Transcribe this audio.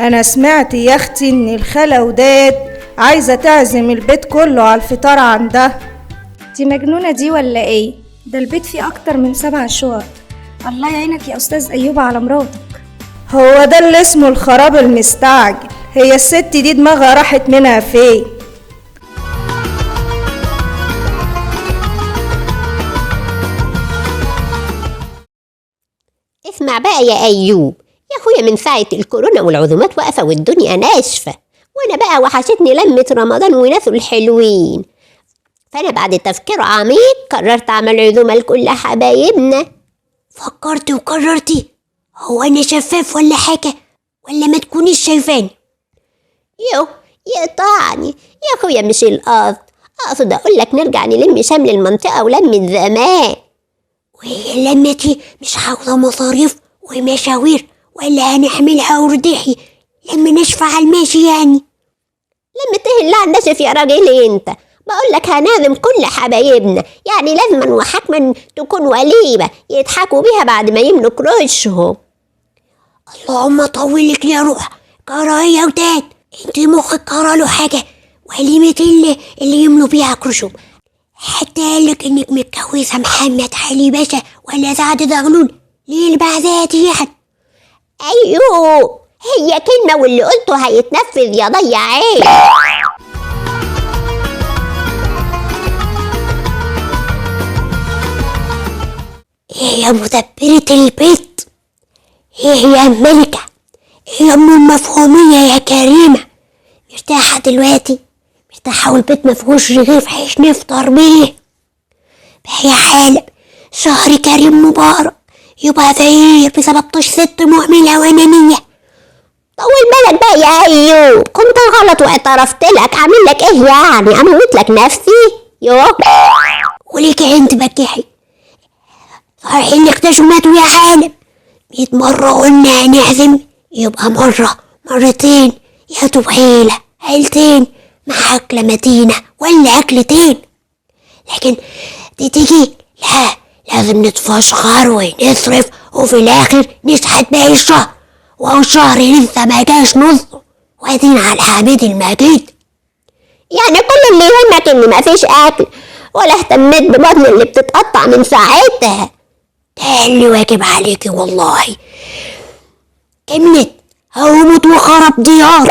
انا سمعت يا اختي ان الخالة وداد عايزة تعزم البيت كله على الفطار عندها. دي مجنونة دي ولا ايه؟ ده البيت فيه اكتر من 7 شقق. الله يعينك يا استاذ ايوب على مراتك. هو ده اللي اسمه الخراب المستعجل. هي الست دي دماغها راحت منها فين؟ اسمع بقى يا أيوب، يا أخويا من ساعة الكورونا والعزومات واقفة والدنيا ناشفة، وأنا بقى وحشتني لمة رمضان وناسه الحلوين. فأنا بعد تفكير عميق قررت أعمل عزومة لكل حبايبنا. فكرتي وقررتي؟ هو أنا شفاف ولا حاجة؟ ولا ما تكونيش شايفاني؟ يقطعني يا أخويا، مش القصد، أقصد أقول لك نرجع نلم شمل المنطقة ولم زمان. وهي اللمة دي مش عاوزة مصاريف ومشاوير، ولا هنعملها وردحي لما نشفع على الماشي يعني؟ لما تهلا على النشف يا راجل انت، بقول لك هنعزم كل حبايبنا، يعني لازما وحتما تكون وليمة يضحكوا بيها بعد ما يملوا كروشهم. اللهم طولك يا روح، كراهية وداد، انت مخك كراله حاجة. وليمة اللي يملوا بيها كروشهم؟ حتى قالك انك متجوزة محمد علي باشا ولا سعد زغلول، ليه البعثة دي يعني؟ ايوه هي كلمة واللي قلته هيتنفذ يا ضيع عين. ايه يا مدبرة البيت، ايه يا ملكة، ايه يا ام المفهومية يا كريمة؟ مرتاحة دلوقتي؟ مرتاحة والبيت مفهوش رغيف عيش نفطر بيه؟ يا حالب شهر كريم مبارك يبقى فقير بسبب طش ست مهملة وانانية. طول بالك بقى يا ايوب، كنت غلط واعترفت لك، اعمل لك ايه يعني؟ اموت لك نفسي؟ وليك انت بكحي صحيح اللي اختشوا ماتوا يا حالب. 100 مرة قلنا هنعزم، يبقى مرة مرتين يا طويلة عيلتين مع أكلة متينة ولا أكلتين، لكن دي تيجي لا، لازم نتفشخر ونصرف وفي الآخر نشحت باقي الشهر، وهو الشهر لسه ما جاش نصه وادين على الحميد المجيد. يعني كل اللي يهمك ان مفيش اكل، ولا اهتميت ببطن اللي بتتقطع من ساعتها؟ ده اللي واجب عليكي والله. كملت هموت وخرب ديار.